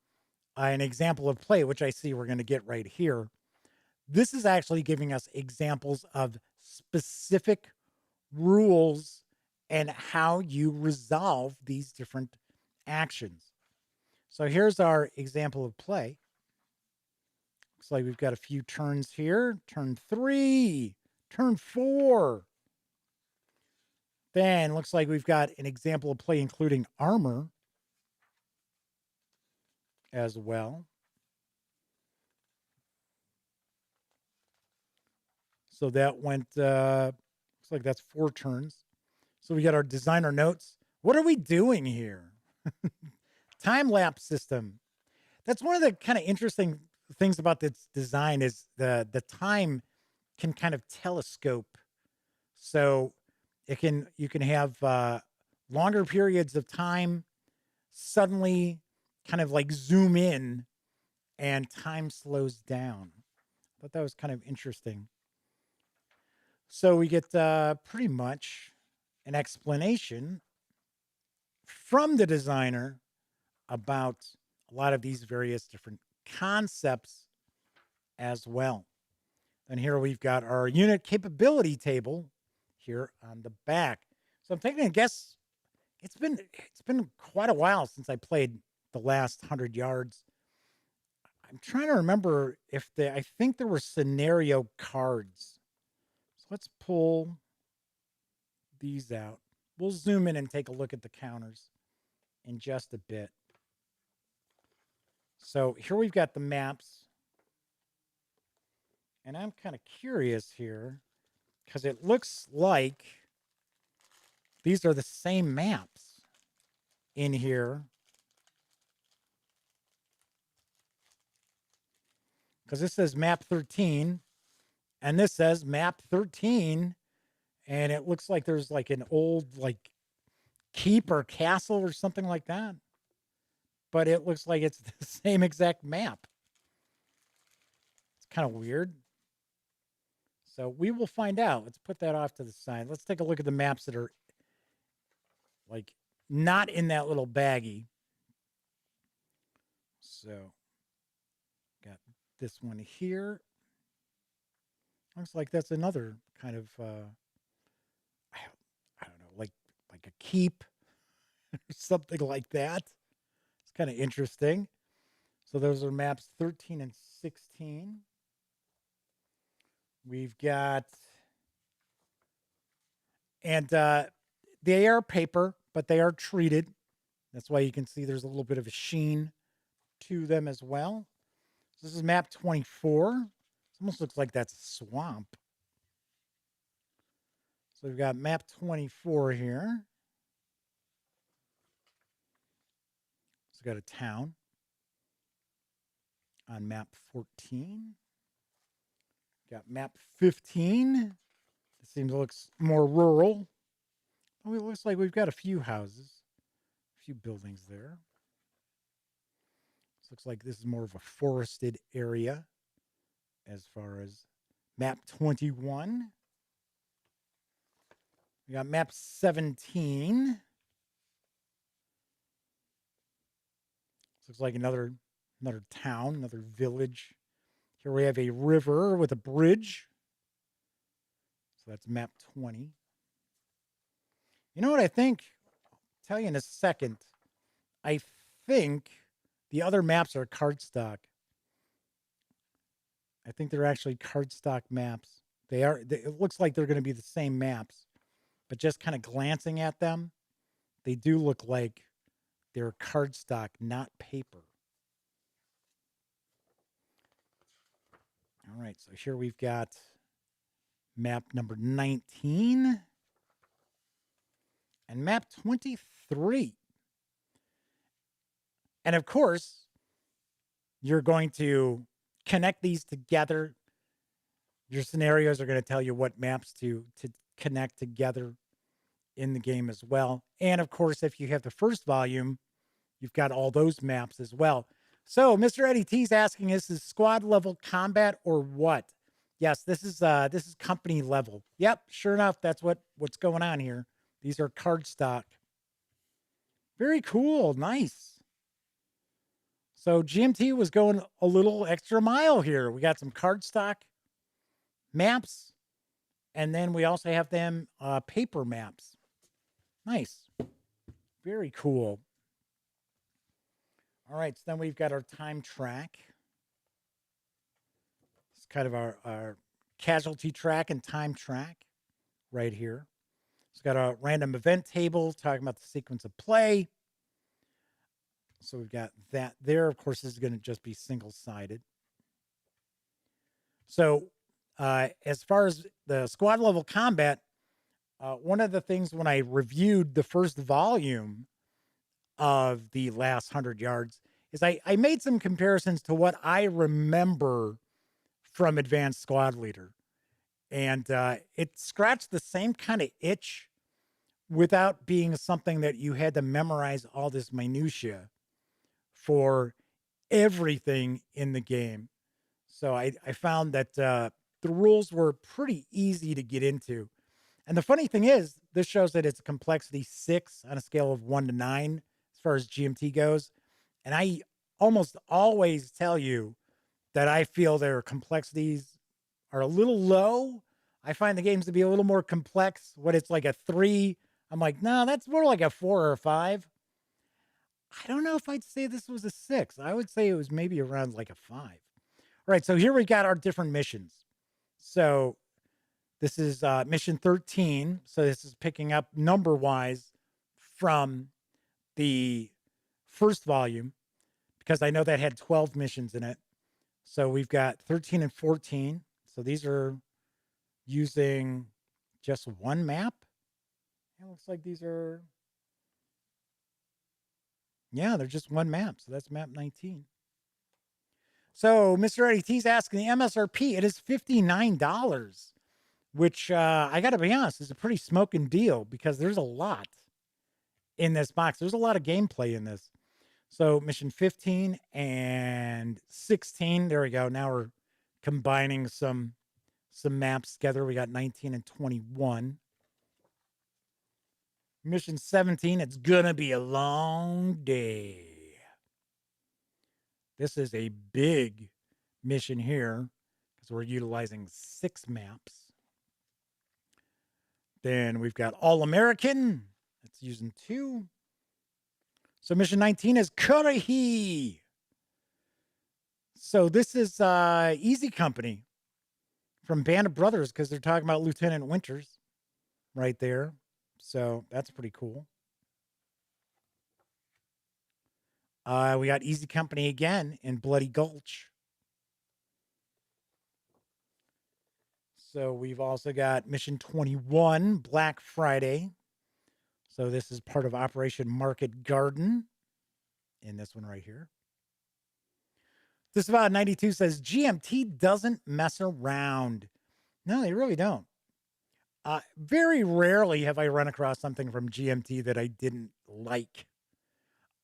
an example of play, which I see we're going to get right here, this is actually giving us examples of specific rules and how you resolve these different actions. So here's our example of play. Looks like we've got a few turns here. Turn 3, turn 4. Then looks like we've got an example of play including armor as well. So that went, looks like that's 4 turns. So we got our designer notes. What are we doing here? Time-lapse system. That's one of the kind of interesting things about this design is the time can kind of telescope. So you can have longer periods of time suddenly kind of like zoom in and time slows down. I thought that was kind of interesting. So we get pretty much an explanation from the designer about a lot of these various different concepts as well. And here we've got our unit capability table here on the back. So I'm taking a guess. It's been quite a while since I played the last 100 yards. I'm trying to remember if I think there were scenario cards. So let's pull these out. We'll zoom in and take a look at the counters in just a bit. So here we've got the maps. And I'm kind of curious here because it looks like these are the same maps in here. Because this says map 13 and this says map 13. And it looks like there's like an old like keep or castle or something like that. But it looks like it's the same exact map. It's kind of weird. So we will find out. Let's put that off to the side. Let's take a look at the maps that are like not in that little baggie. So got this one here. Looks like that's another kind of I don't know, like a keep or something like that. It's kind of interesting. So those are maps 13 and 16. We've got, and they are paper, but they are treated. That's why you can see there's a little bit of a sheen to them as well. So this is map 24. It almost looks like that's a swamp. So we've got map 24 here. So we've got a town on map 14. Got map 15. It seems looks more rural. Oh, it looks like we've got a few houses, a few buildings there. This looks like this is more of a forested area as far as map 21. We got map 17. This looks like another town, another village. Here we have a river with a bridge. So that's map 20. You know what I think? I'll tell you in a second. I think the other maps are cardstock. I think they're actually cardstock maps. It looks like they're going to be the same maps, but just kind of glancing at them, they do look like they're cardstock, not paper. All right, so here we've got map number 19 and map 23. And of course, you're going to connect these together. Your scenarios are going to tell you what maps to connect together in the game as well. And of course, if you have the first volume, you've got all those maps as well. So Mr. Eddie T's asking, is this squad level combat or what? Yes, this is company level. Yep, sure enough, that's what's going on here. These are cardstock. Very cool, nice. So GMT was going a little extra mile here. We got some cardstock maps, and then we also have them paper maps. Nice. Very cool. All right, so then we've got our time track. It's kind of our casualty track and time track right here. It's got a random event table talking about the sequence of play. So we've got that there. Of course, this is going to just be single-sided. So as far as the squad level combat, one of the things when I reviewed the first volume of the last 100 yards is I made some comparisons to what I remember from Advanced Squad Leader. And it scratched the same kind of itch without being something that you had to memorize all this minutia for everything in the game. So I found that the rules were pretty easy to get into. And the funny thing is, this shows that it's a complexity 6 on a scale of 1 to 9 as far as GMT goes. And I almost always tell you that I feel their complexities are a little low. I find the games to be a little more complex. When it's like a 3, I'm like, no, that's more like a 4 or a 5. I don't know if I'd say this was a 6. I would say it was maybe around like a 5. All right, so here we got our different missions. So this is mission 13. So this is picking up number-wise from the first volume, because I know that had 12 missions in it. So we've got 13 and 14. So these are using just one map. It looks like these are, yeah, they're just one map. So that's map 19. So Mr. Eddie T's asking the MSRP. It is $59, which I got to be honest, is a pretty smoking deal because there's a lot in this box. There's a lot of gameplay in this. So mission 15 and 16. There we go. Now we're combining some maps together. We got 19 and 21. Mission 17, it's gonna be a long day. This is a big mission here because we're utilizing 6 maps. Then we've got All American. That's using 2. So mission 19 is Kurahi. So this is Easy Company from Band of Brothers, because they're talking about Lieutenant Winters right there. So that's pretty cool. We got Easy Company again in Bloody Gulch. So we've also got Mission 21, Black Friday. So this is part of Operation Market Garden in this one right here. This about 92 says GMT doesn't mess around. No, they really don't. Very rarely have I run across something from GMT that I didn't like.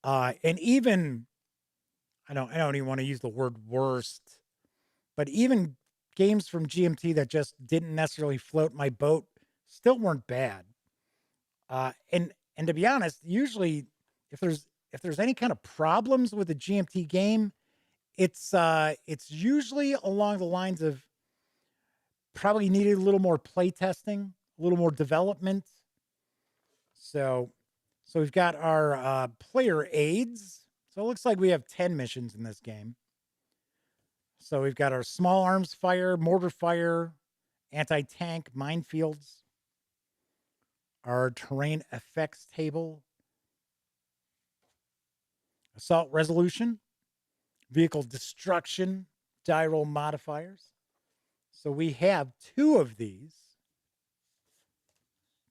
And even, I don't even want to use the word worst, but even games from GMT that just didn't necessarily float my boat still weren't bad. And to be honest, usually if there's any kind of problems with a GMT game, it's usually along the lines of probably needed a little more play testing, a little more development. So we've got our player aids. So it looks like we have 10 missions in this game. So we've got our small arms fire, mortar fire, anti-tank, minefields, our terrain effects table, assault resolution, vehicle destruction, die roll modifiers. So we have 2 of these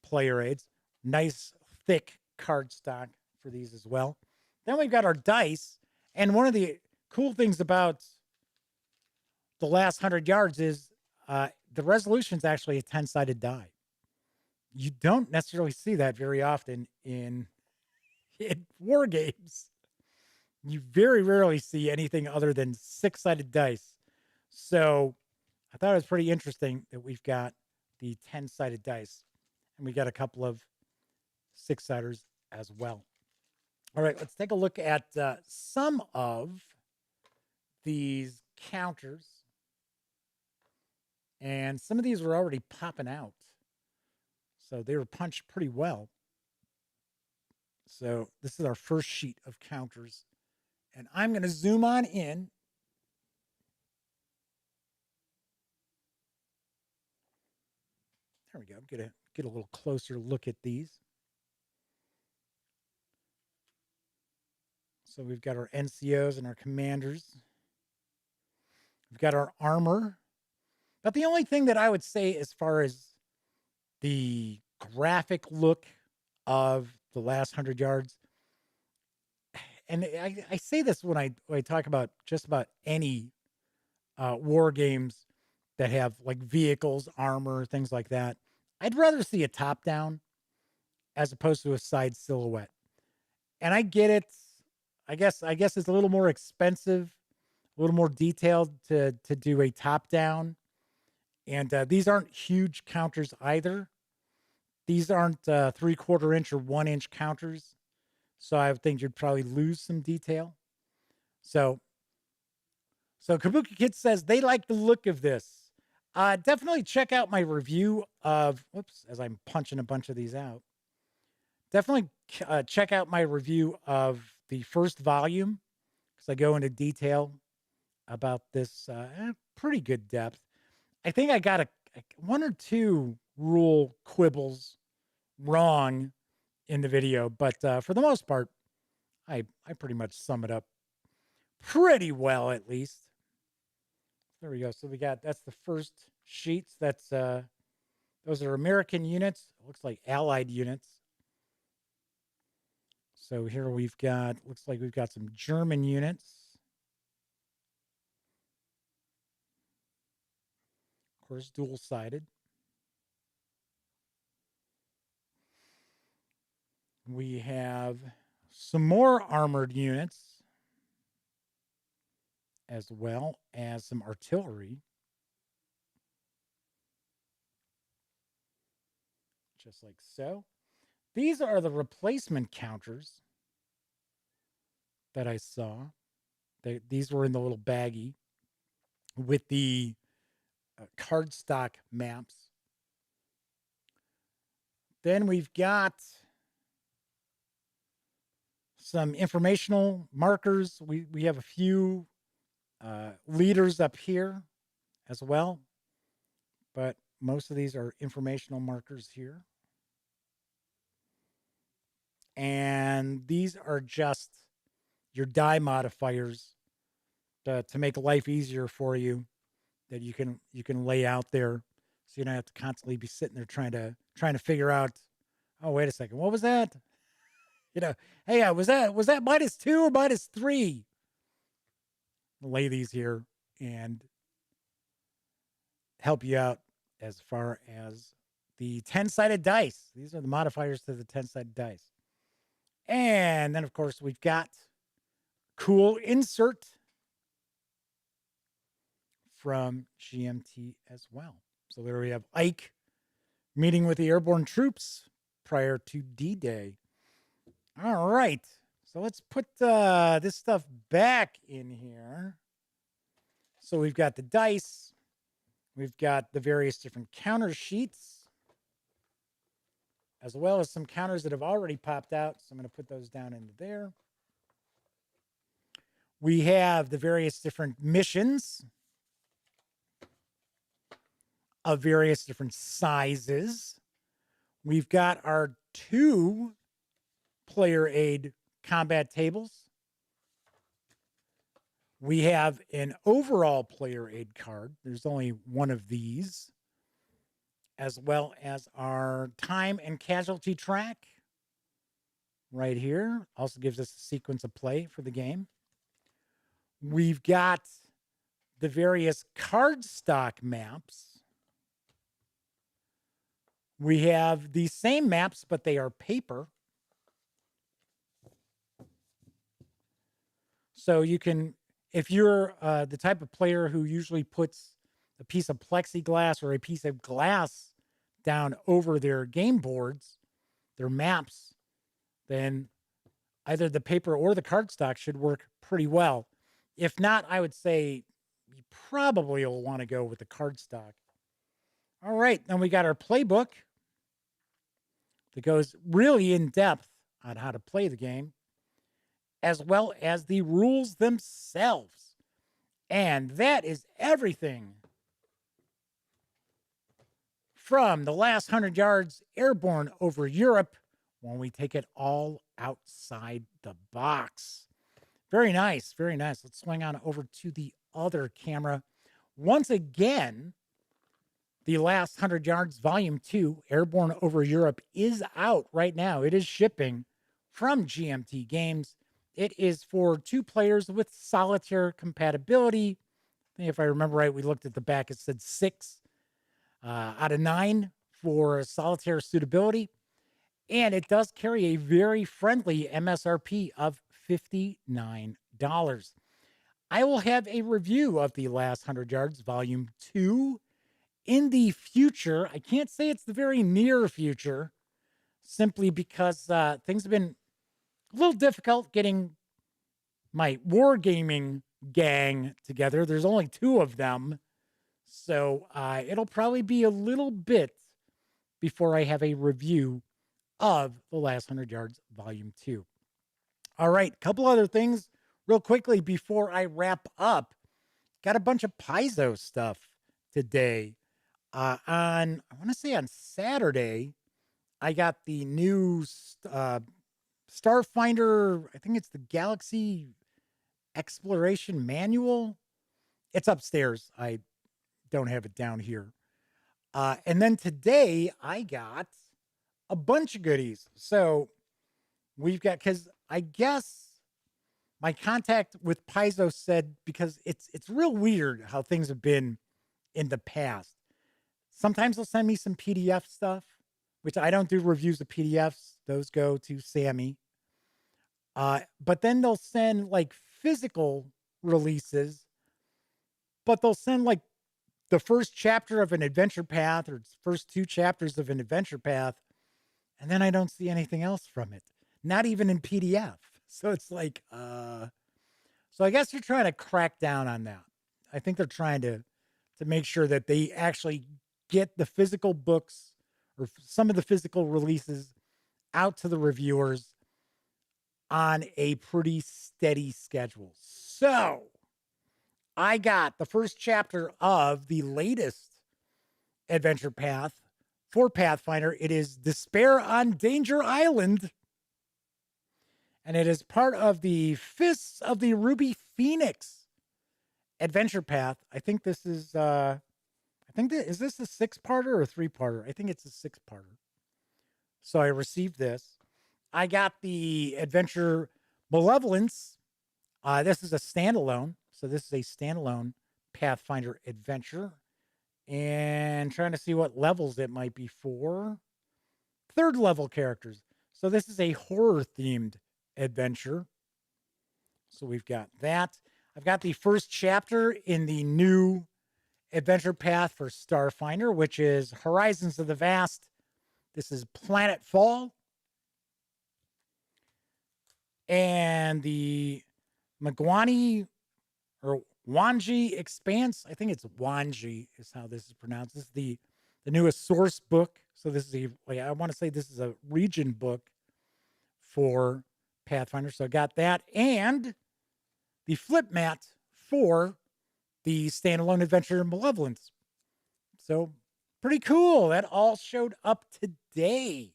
player aids. Nice thick cardstock for these as well. Then we've got our dice. And one of the cool things about the last 100 yards is the resolution is actually a 10-sided die. You don't necessarily see that very often in war games. You very rarely see anything other than 6-sided dice. So I thought it was pretty interesting that we've got the 10-sided dice, and we got a couple of 6-siders as well. All right, let's take a look at some of these counters. And some of these were already popping out. So they were punched pretty well. So this is our first sheet of counters. And I'm going to zoom on in. There we go. Get a little closer look at these. So we've got our NCOs and our commanders. We've got our armor. But the only thing that I would say as far as the graphic look of the last 100 yards, and I say this when I talk about just about any war games that have like vehicles, armor, things like that, I'd rather see a top down as opposed to a side silhouette. And I get it. I guess it's a little more expensive, a little more detailed to do a top down. And these aren't huge counters either. These aren't 3/4 inch or 1 inch counters. So I would think you'd probably lose some detail. So So Kabuki Kid says they like the look of this. Definitely check out my review of, whoops, as I'm punching a bunch of these out. Definitely check out my review of the first volume because I go into detail about this pretty good depth. I think I got a one or two rule quibbles wrong in the video, but for the most part, I pretty much sum it up pretty well, at least. There we go. So we got, that's the first sheets. That's those are American units. It looks like Allied units. So here we've got, looks like we've got some German units. Of course, dual-sided. We have some more armored units, as well as some artillery. Just like so. These are the replacement counters that I saw. These were in the little baggie with the cardstock maps. Then we've got some informational markers. We have a few leaders up here as well, but most of these are informational markers here. And these are just your die modifiers to make life easier for you, that you can lay out there, so you don't have to constantly be sitting there trying to figure out, oh, wait a second, what was that? Hey, was that -2 or -3? Lay these here and help you out as far as the 10-sided dice. These are the modifiers to the 10-sided dice. And then, of course, we've got cool insert from GMT as well. So there we have Ike meeting with the airborne troops prior to D-Day. All right. So let's put this stuff back in here. So we've got the dice. We've got the various different counter sheets, as well as some counters that have already popped out. So I'm going to put those down into there. We have the various different missions of various different sizes. We've got our 2 player aid combat tables. We have an overall player aid card. There's only one of these, as well as our time and casualty track right here. Also gives us a sequence of play for the game. We've got the various cardstock maps. We have the same maps, but they are paper. So you can, if you're the type of player who usually puts a piece of plexiglass or a piece of glass down over their game boards, their maps, then either the paper or the cardstock should work pretty well. If not, I would say you probably will want to go with the cardstock. All right, then we got our playbook that goes really in depth on how to play the game, as well as the rules themselves. And that is everything from the last 100 yards Airborne Over Europe when we take it all outside the box. Very nice, very nice. Let's swing on over to the other camera. Once again, the last 100 yards volume 2 Airborne Over Europe is out right now. It is shipping from GMT Games. It is for 2 players with solitaire compatibility. I think if I remember right, we looked at the back, it said 6 out of 9 for solitaire suitability. And it does carry a very friendly MSRP of $59. I will have a review of the last 100 yards, volume 2, in the future. I can't say it's the very near future, simply because things have been a little difficult getting my wargaming gang together. There's only 2 of them. So it'll probably be a little bit before I have a review of The Last 100 Yards Volume 2. All right, couple other things real quickly before I wrap up. Got a bunch of Paizo stuff today. I want to say on Saturday, I got the new Starfinder, I think it's the Galaxy Exploration Manual. It's upstairs. I don't have it down here. And then today I got a bunch of goodies. So we've got, because I guess my contact with Paizo said, because it's real weird how things have been in the past. Sometimes they'll send me some PDF stuff, which I don't do reviews of PDFs. Those go to Sammy. But then they'll send like physical releases, but they'll send like the first chapter of an adventure path or first 2 chapters of an adventure path. And then I don't see anything else from it, not even in PDF. So it's like, so I guess they're trying to crack down on that. I think they're trying to make sure that they actually get the physical books or some of the physical releases out to the reviewers on a pretty steady schedule. So I got the first chapter of the latest adventure path for Pathfinder. It is Despair on Danger Island. And it is part of the Fists of the Ruby Phoenix adventure path. I think this is, is this a 6-parter or a 3-parter? I think it's a 6-parter. So I received this. I got the Adventure Malevolence. This is a standalone. So this is a standalone Pathfinder adventure. And trying to see what levels it might be for. 3rd level characters. So this is a horror-themed adventure. So we've got that. I've got the first chapter in the new adventure path for Starfinder, which is Horizons of the Vast. This is Planet Fall. And the Magwani or Wanji Expanse. I think it's Wanji is how this is pronounced. This is the newest source book. So this is I want to say this is a region book for Pathfinder. So I got that and the flip mat for the standalone adventure Malevolence. So pretty cool. That all showed up today.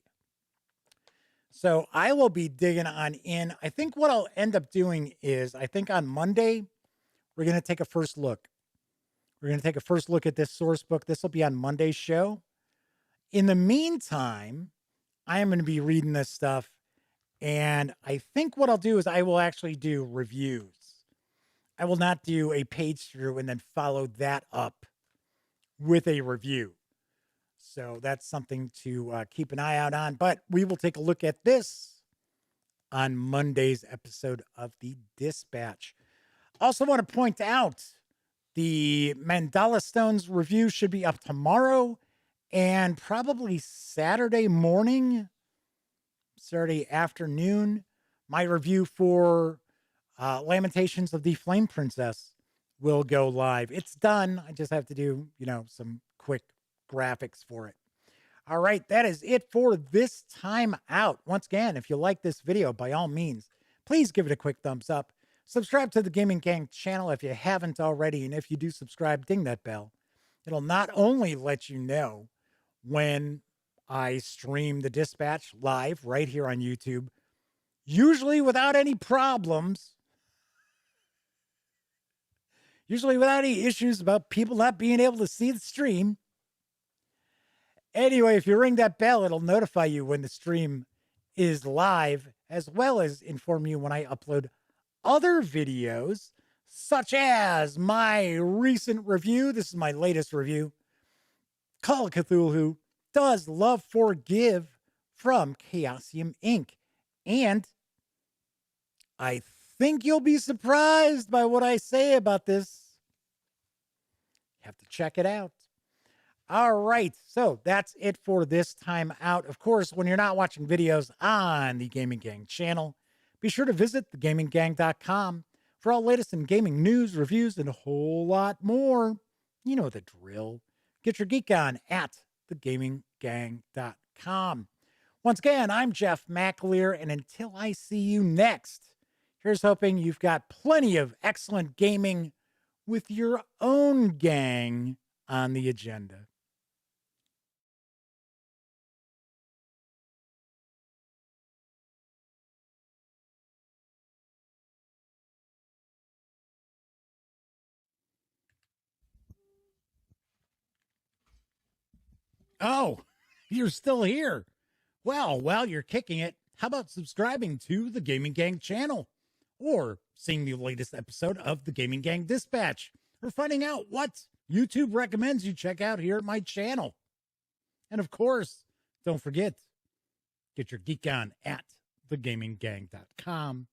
So I will be digging on in. I think what I'll end up doing is I think on Monday, we're going to take a first look. We're going to take a first look at this source book. This will be on Monday's show. In the meantime, I am going to be reading this stuff. And I think what I'll do is I will actually do reviews. I will not do a page through and then follow that up with a review. So that's something to keep an eye out on. But we will take a look at this on Monday's episode of the Dispatch. Also want to point out the Mandala Stones review should be up tomorrow and probably Saturday morning, Saturday afternoon. My review for Lamentations of the Flame Princess will go live. It's done. I just have to do, some quick graphics for it. All right, that is it for this time out. Once again, if you like this video, by all means, please give it a quick thumbs up. Subscribe to the Gaming Gang channel if you haven't already, and if you do subscribe, ding that bell. It'll not only let you know when I stream the Dispatch live right here on YouTube, usually without any problems, usually without any issues about people not being able to see the stream. Anyway, if you ring that bell, it'll notify you when the stream is live, as well as inform you when I upload other videos, such as my recent review. This is my latest review. Call of Cthulhu Does Love Forgive from Chaosium Inc. And I think you'll be surprised by what I say about this. You have to check it out. All right, so that's it for this time out. Of course, when you're not watching videos on the Gaming Gang channel, be sure to visit thegaminggang.com for all latest in gaming news, reviews, and a whole lot more. You know the drill. Get your geek on at thegaminggang.com. Once again, I'm Jeff McAleer, and until I see you next, here's hoping you've got plenty of excellent gaming with your own gang on the agenda. Oh, you're still here. Well, while you're kicking it, how about subscribing to the Gaming Gang channel? Or seeing the latest episode of the Gaming Gang Dispatch? Or finding out what YouTube recommends you check out here at my channel? And of course, don't forget, get your geek on at thegaminggang.com.